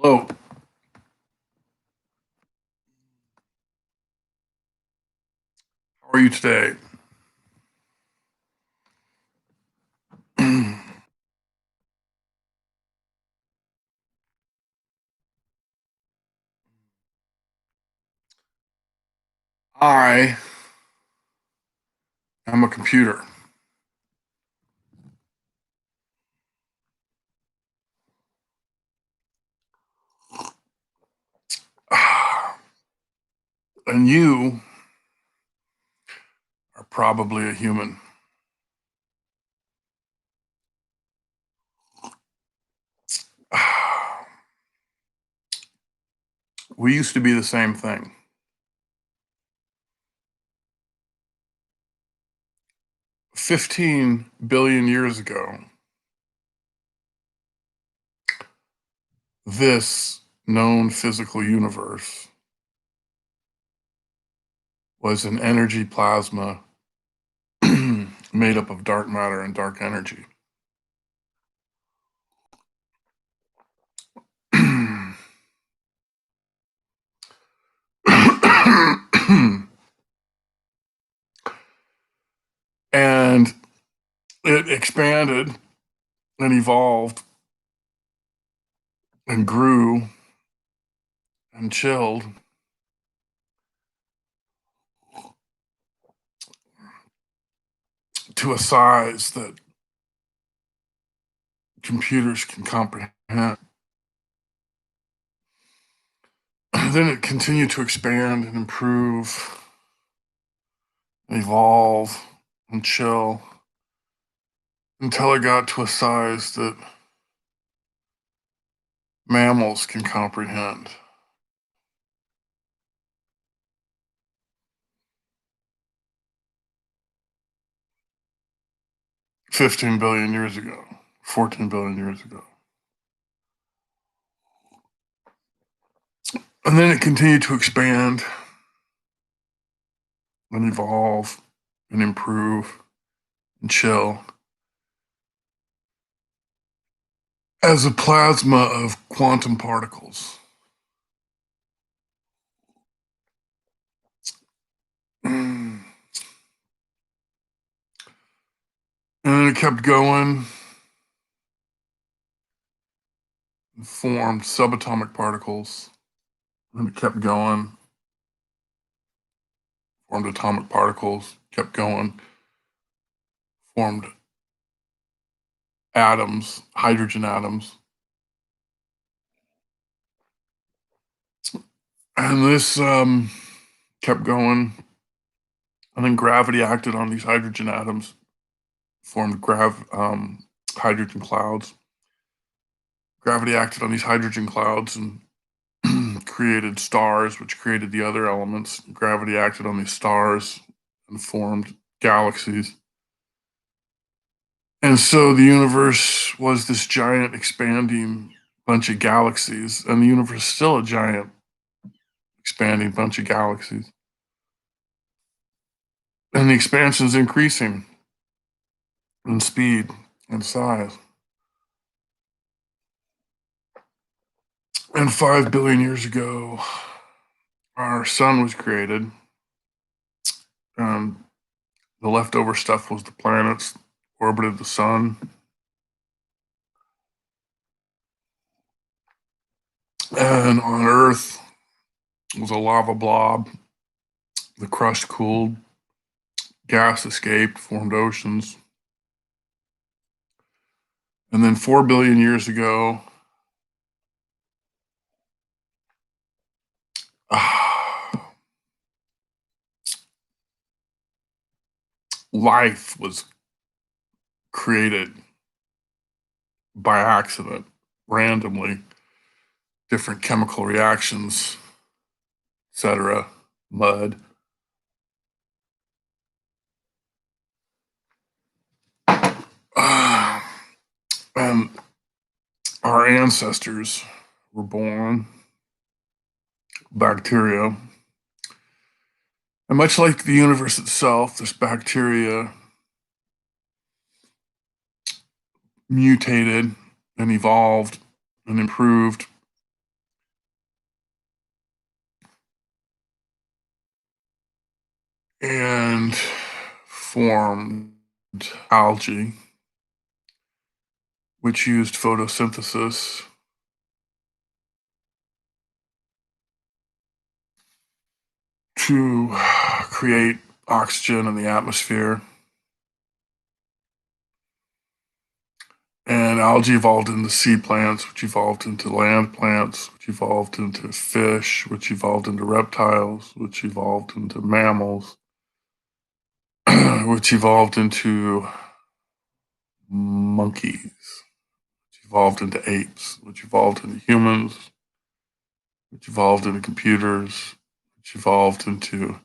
Hello, how are you today? I am a computer. And you are probably a human. We used to be the same thing. 15 billion years ago, this known physical universe was an energy plasma made up of dark matter and dark energy. And it expanded and evolved and grew and chilled to a size that computers can comprehend. Then it continued to expand and improve, and evolve, and chill until it got to a size that mammals can comprehend. 15 billion years ago, 14 billion years ago. And then it continued to expand and evolve and improve and chill as a plasma of quantum particles. And it kept going and formed subatomic particles. And it kept going, formed atomic particles, kept going, formed atoms, hydrogen atoms. And this kept going. And then gravity acted on these hydrogen atoms, formed hydrogen clouds. Gravity acted on these hydrogen clouds and created stars, which created the other elements. Gravity acted on these stars and formed galaxies. And so the universe was this giant expanding bunch of galaxies, and the universe is still a giant expanding bunch of galaxies. And the expansion is increasing in speed and size. And 5 billion years ago, our sun was created. And the leftover stuff was the planets orbited the sun. And on Earth was a lava blob. The crust cooled, gas escaped, formed oceans. And then 4 billion years ago, life was created by accident, randomly, different chemical reactions, etc., mud. And our ancestors were born bacteria. And much like the universe itself, this bacteria mutated and evolved and improved and formed algae, which used photosynthesis to create oxygen in the atmosphere. And algae evolved into sea plants, which evolved into land plants, which evolved into fish, which evolved into reptiles, which evolved into mammals, which evolved into monkeys, which evolved into apes, which evolved into humans, which evolved into computers, which evolved into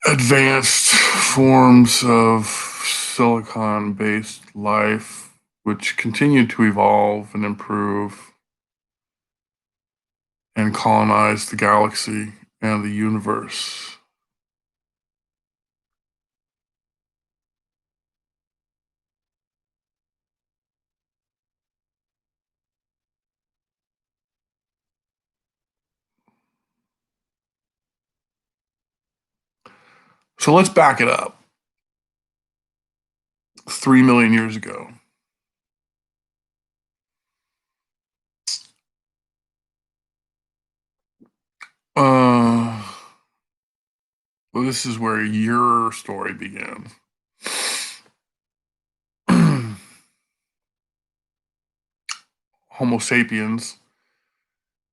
advanced forms of silicon-based life, which continued to evolve and improve and colonize the galaxy and the universe. So let's back it up. 3 million years ago, well, this is where your story begins. Homo sapiens,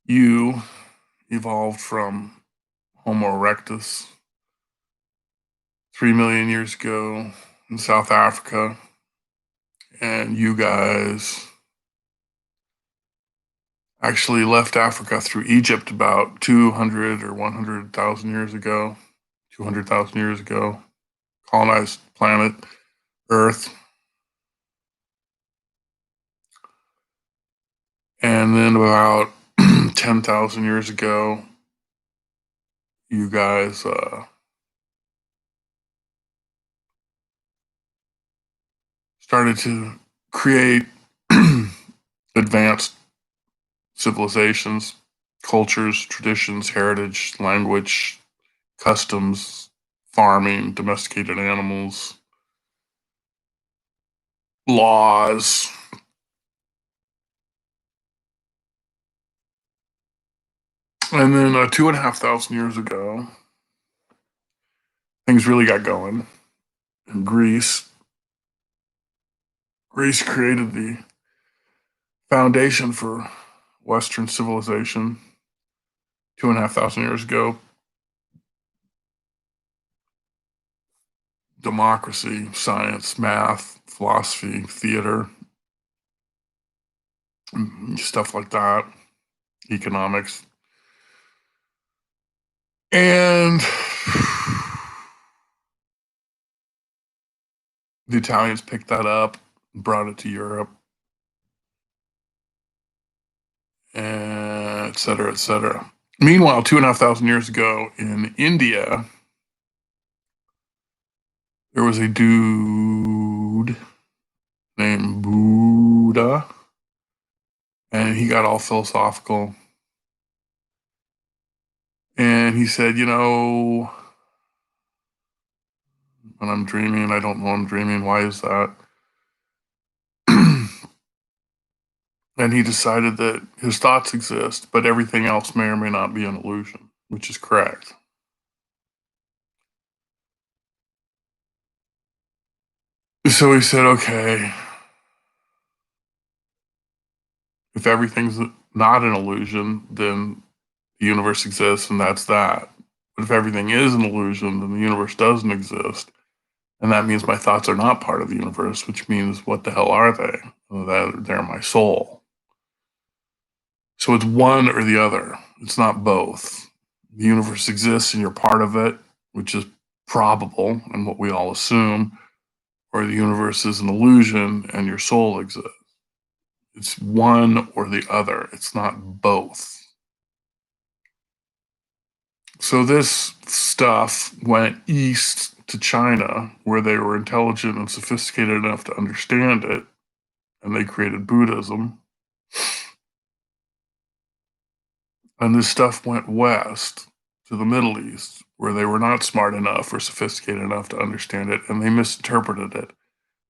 you evolved from Homo erectus 3 million years ago in South Africa, and you guys actually left Africa through Egypt about 200 or 100,000 years ago, 200,000 years ago, colonized planet Earth. And then about 10,000 years ago, you guys started to create advanced civilizations, cultures, traditions, heritage, language, customs, farming, domesticated animals, laws. And then 2,500 years ago, things really got going in Greece. Greece created the foundation for Western civilization 2,500 years ago. Democracy, science, math, philosophy, theater, stuff like that, economics. And the Italians picked that up, brought it to Europe, et cetera, et cetera. Meanwhile, 2,500 years ago in India, there was a dude named Buddha, and he got all philosophical. And he said, when I'm dreaming, I don't know I'm dreaming. Why is that? And he decided that his thoughts exist, but everything else may or may not be an illusion, which is correct. So he said, okay, if everything's not an illusion, then the universe exists and that's that. But if everything is an illusion, then the universe doesn't exist. And that means my thoughts are not part of the universe, which means what the hell are they? Well, they're my soul. So it's one or the other. It's not both. The universe exists and you're part of it, which is probable and what we all assume, or the universe is an illusion and your soul exists. It's one or the other. It's not both. So this stuff went east to China, where they were intelligent and sophisticated enough to understand it, and they created Buddhism. And this stuff went west to the Middle East, where they were not smart enough or sophisticated enough to understand it, and they misinterpreted it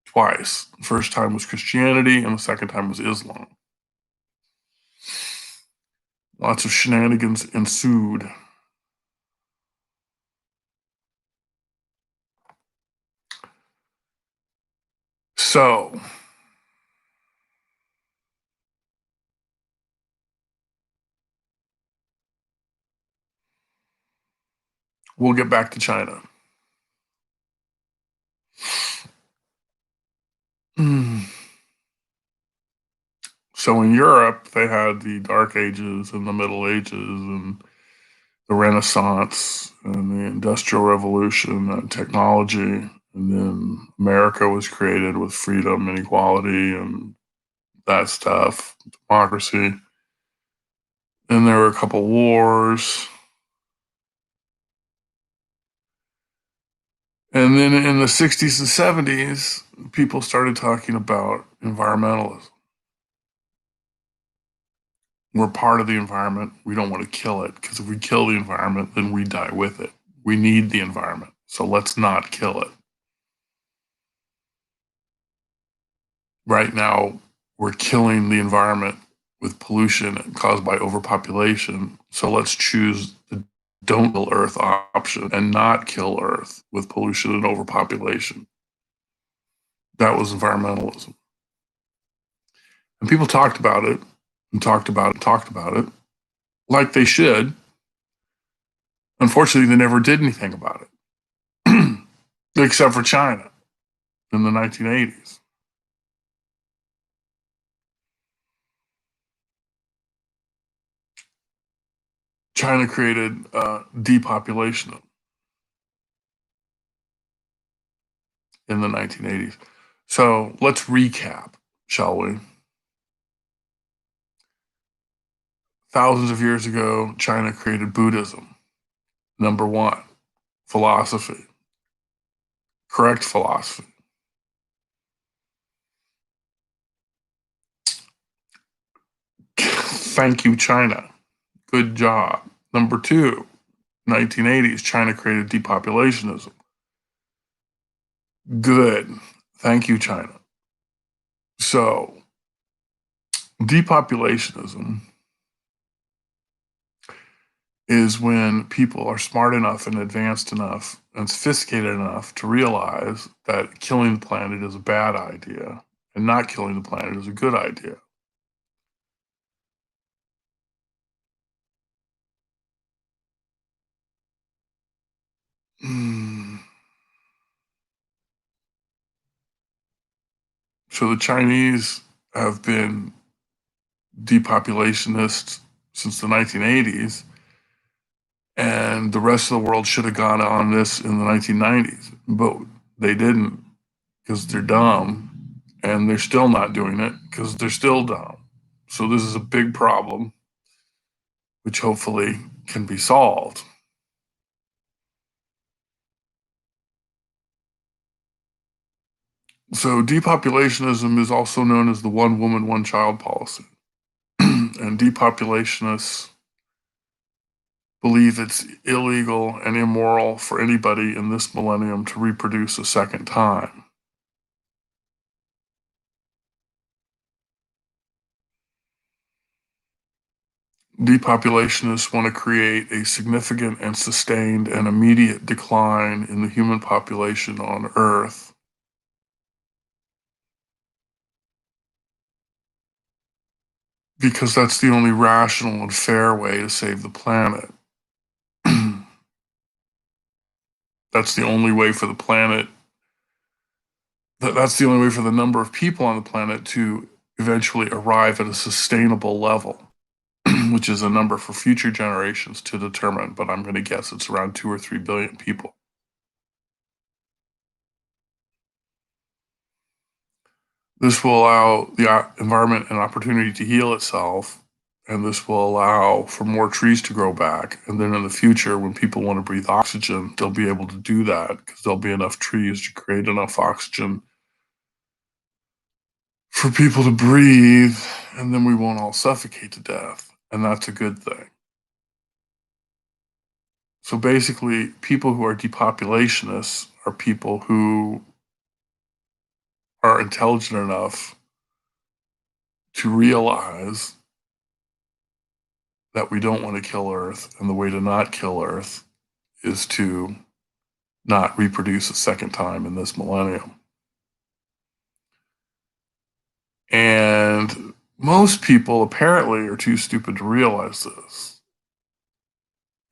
twice. The first time was Christianity, and the second time was Islam. Lots of shenanigans ensued. So, we'll get back to China. So in Europe, they had the Dark Ages and the Middle Ages and the Renaissance and the Industrial Revolution and technology. And then America was created with freedom and equality and that stuff, democracy. Then there were a couple wars. And then in the 60s and 70s, people started talking about environmentalism. We're part of the environment. We don't want to kill it because if we kill the environment, then we die with it. We need the environment. So let's not kill it. Right now, we're killing the environment with pollution caused by overpopulation. So let's choose the don't kill Earth option and not kill Earth with pollution and overpopulation. That was environmentalism. And people talked about it and talked about it and talked about it like they should. Unfortunately, they never did anything about it, except for China in the 1980s. China created depopulation in the 1980s. So let's recap, shall we? Thousands of years ago, China created Buddhism. Number one, philosophy, correct philosophy. Thank you, China. Good job. Number two, 1980s, China created depopulationism. Good. Thank you, China. So, depopulationism is when people are smart enough and advanced enough and sophisticated enough to realize that killing the planet is a bad idea and not killing the planet is a good idea. So the Chinese have been depopulationists since the 1980s, and the rest of the world should have gone on this in the 1990s, but they didn't because they're dumb, and they're still not doing it because they're still dumb. So this is a big problem, which hopefully can be solved. So depopulationism is also known as the one woman, one child policy. And depopulationists believe it's illegal and immoral for anybody in this millennium to reproduce a second time. Depopulationists want to create a significant and sustained and immediate decline in the human population on Earth because that's the only rational and fair way to save the planet. That's the only way for the planet, that's the only way for the number of people on the planet to eventually arrive at a sustainable level, which is a number for future generations to determine, but I'm going to guess it's around 2 or 3 billion people. This will allow the environment an opportunity to heal itself, and this will allow for more trees to grow back. And then in the future, when people want to breathe oxygen, they'll be able to do that because there'll be enough trees to create enough oxygen for people to breathe, and then we won't all suffocate to death. And that's a good thing. So basically, people who are depopulationists are people who are intelligent enough to realize that we don't want to kill Earth, and the way to not kill Earth is to not reproduce a second time in this millennium. And most people apparently are too stupid to realize this.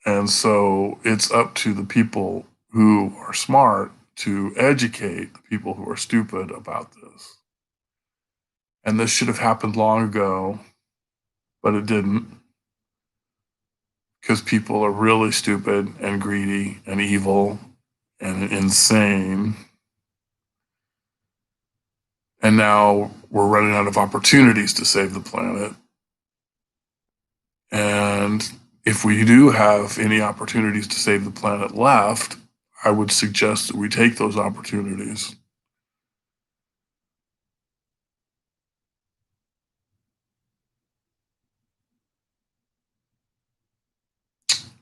And so it's up to the people who are smart to educate the people who are stupid about this. And this should have happened long ago, but it didn't, because people are really stupid and greedy and evil and insane. And now we're running out of opportunities to save the planet. And if we do have any opportunities to save the planet left, I would suggest that we take those opportunities.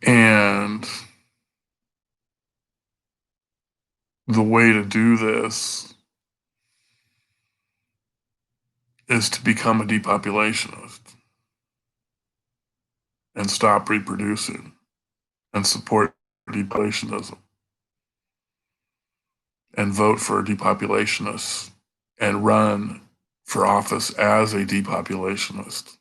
And the way to do this is to become a depopulationist and stop reproducing and support depopulationism and vote for depopulationists and run for office as a depopulationist.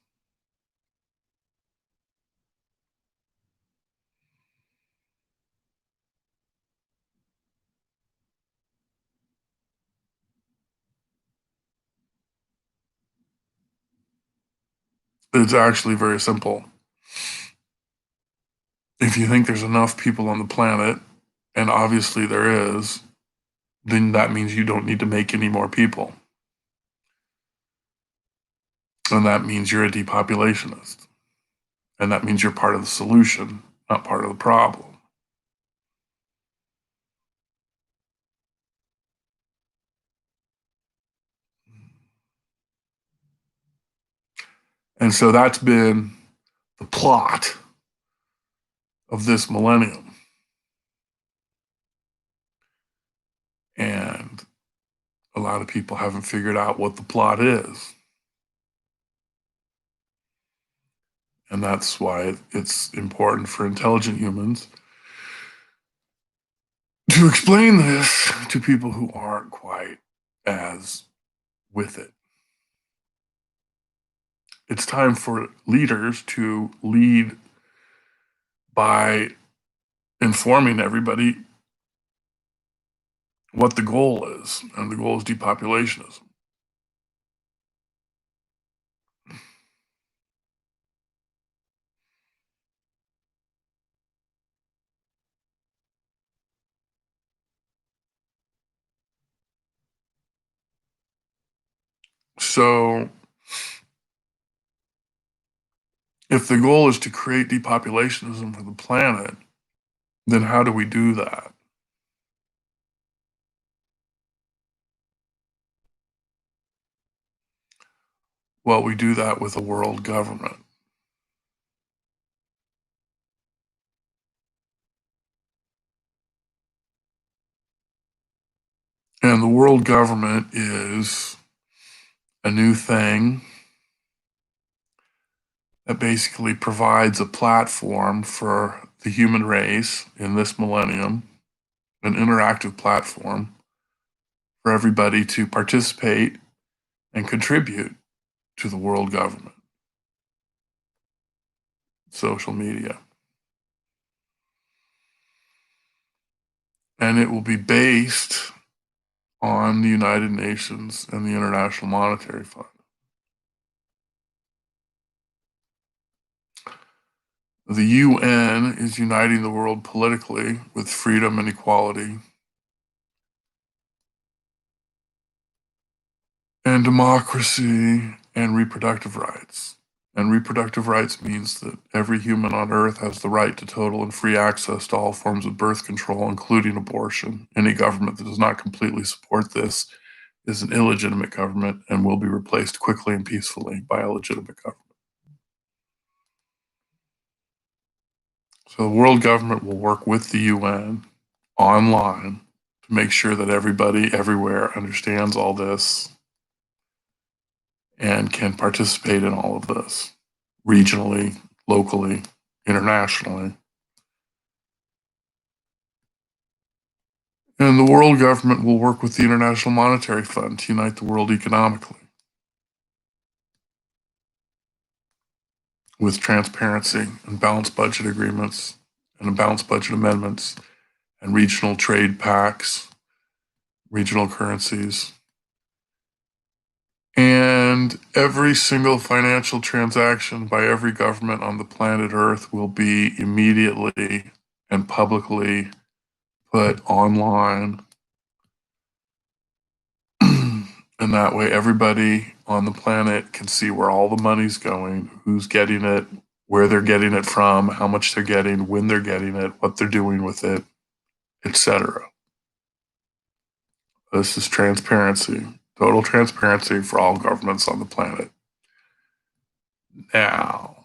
It's actually very simple. If you think there's enough people on the planet, and obviously there is, then that means you don't need to make any more people. And that means you're a depopulationist. And that means you're part of the solution, not part of the problem. And so that's been the plot of this millennium. And a lot of people haven't figured out what the plot is. And that's why it's important for intelligent humans to explain this to people who aren't quite as with it. It's time for leaders to lead by informing everybody what the goal is, and the goal is depopulationism. So, if the goal is to create depopulationism for the planet, then how do we do that? Well, we do that with a world government. And the world government is a new thing that basically provides a platform for the human race in this millennium, an interactive platform for everybody to participate and contribute to the world government. Social media. And it will be based on the United Nations and the International Monetary Fund. The UN is uniting the world politically with freedom and equality and democracy and reproductive rights. And reproductive rights means that every human on earth has the right to total and free access to all forms of birth control, including abortion. Any government that does not completely support this is an illegitimate government and will be replaced quickly and peacefully by a legitimate government. So the world government will work with the UN online to make sure that everybody everywhere understands all this and can participate in all of this regionally, locally, internationally. And the world government will work with the International Monetary Fund to unite the world economically with transparency and balanced budget agreements and balanced budget amendments and regional trade pacts, regional currencies. And every single financial transaction by every government on the planet Earth will be immediately and publicly put online. And that way, everybody on the planet can see where all the money's going, who's getting it, where they're getting it from, how much they're getting, when they're getting it, what they're doing with it, etc. This is transparency, total transparency for all governments on the planet. Now,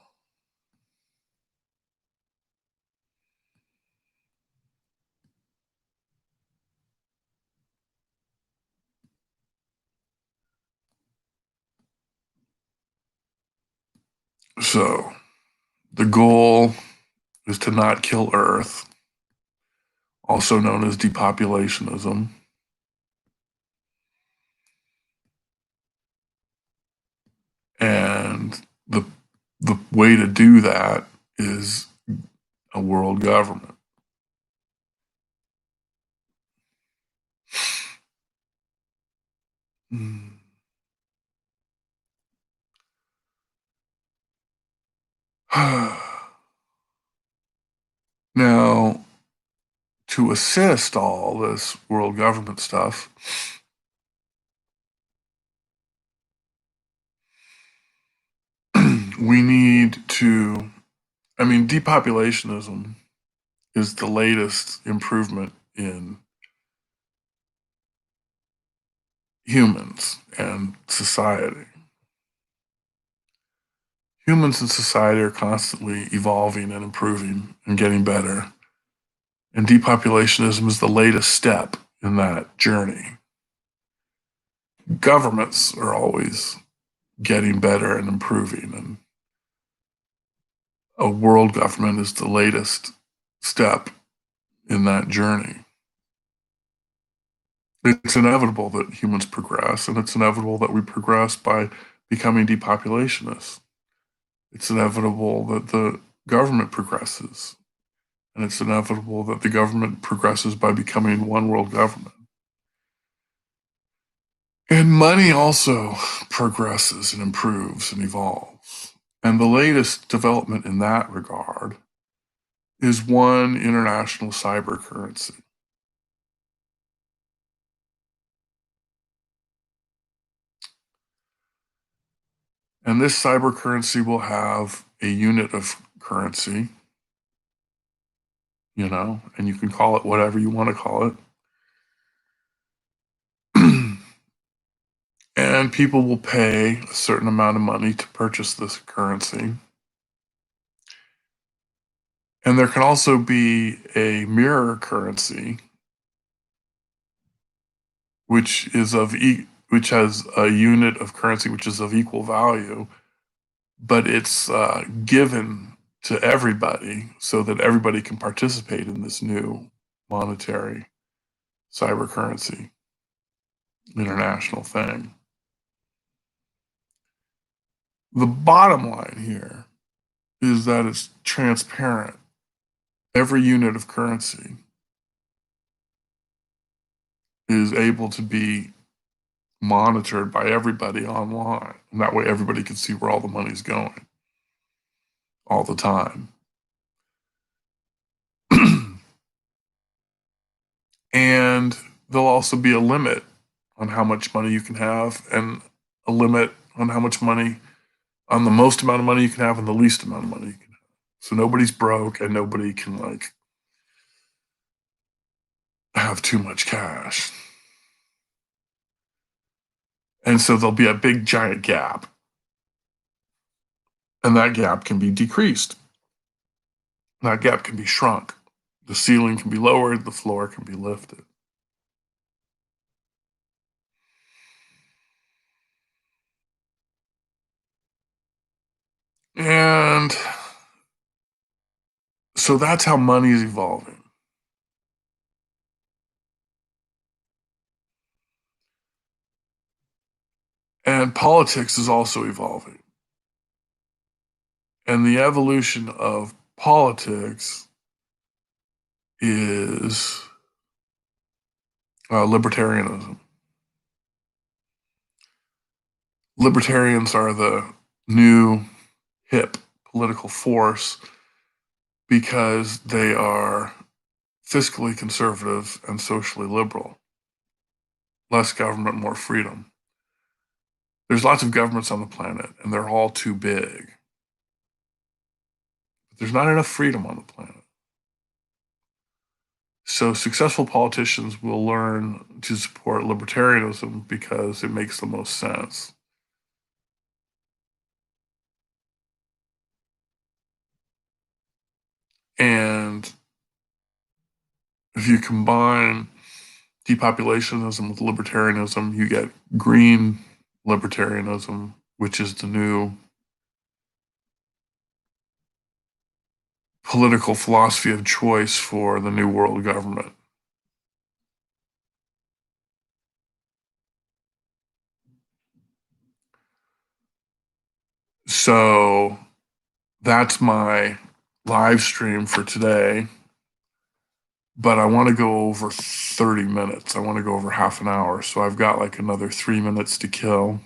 so the goal is to not kill Earth, also known as depopulationism. And the way to do that is a world government. Now, to assist all this world government stuff, we need to, depopulationism is the latest improvement in humans and society. Humans and society are constantly evolving and improving and getting better. And depopulationism is the latest step in that journey. Governments are always getting better and improving, and a world government is the latest step in that journey. It's inevitable that humans progress, and it's inevitable that we progress by becoming depopulationists. It's inevitable that the government progresses, and it's inevitable that the government progresses by becoming one world government. And money also progresses and improves and evolves. And the latest development in that regard is one international cyber currency. And this cyber currency will have a unit of currency, and you can call it whatever you want to call it. And people will pay a certain amount of money to purchase this currency. And there can also be a mirror currency, which has a unit of currency which is of equal value, but it's given to everybody so that everybody can participate in this new monetary cyber currency international thing. The bottom line here is that it's transparent. Every unit of currency is able to be monitored by everybody online. And that way everybody can see where all the money's going all the time. And there'll also be a limit on how much money you can have, and a limit on how much money, on the most amount of money you can have and the least amount of money you can have. So nobody's broke and nobody can have too much cash. And so there'll be a big giant gap. And that gap can be decreased. That gap can be shrunk. The ceiling can be lowered, the floor can be lifted. And so that's how money is evolving. And politics is also evolving. And the evolution of politics is libertarianism. Libertarians are the new hip political force because they are fiscally conservative and socially liberal. Less government, more freedom. There's lots of governments on the planet, and they're all too big. But there's not enough freedom on the planet. So successful politicians will learn to support libertarianism because it makes the most sense. And if you combine depopulationism with libertarianism, you get green libertarianism, which is the new political philosophy of choice for the new world government. So that's my live stream for today. But I want to go over 30 minutes. I want to go over half an hour. So I've got like another 3 minutes to kill.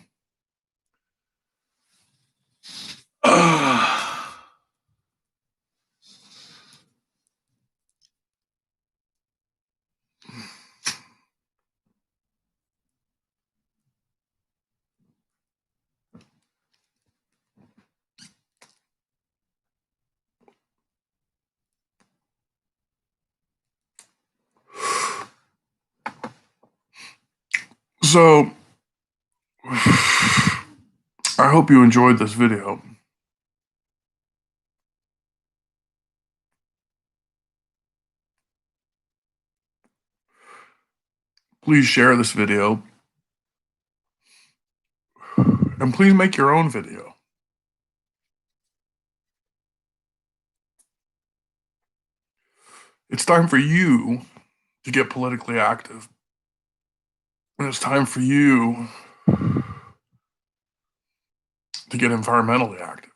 So I hope you enjoyed this video. Please share this video. And please make your own video. It's time for you to get politically active. And it's time for you to get environmentally active.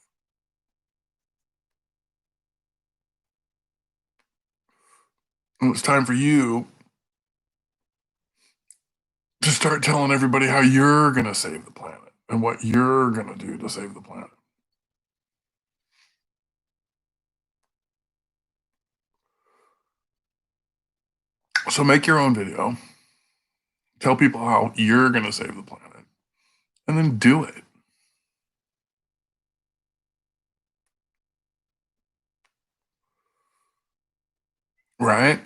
And it's time for you to start telling everybody how you're going to save the planet and what you're going to do to save the planet. So make your own video. Tell people how you're going to save the planet. And then do it. Right?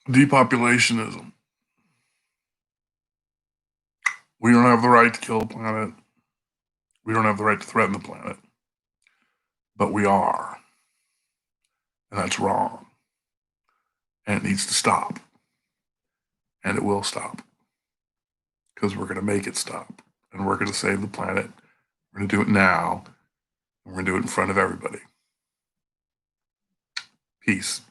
Depopulationism. We don't have the right to kill the planet. We don't have the right to threaten the planet. But we are. And that's wrong. And it needs to stop. And it will stop. Because we're going to make it stop. And we're going to save the planet. We're going to do it now. And we're going to do it in front of everybody. Peace.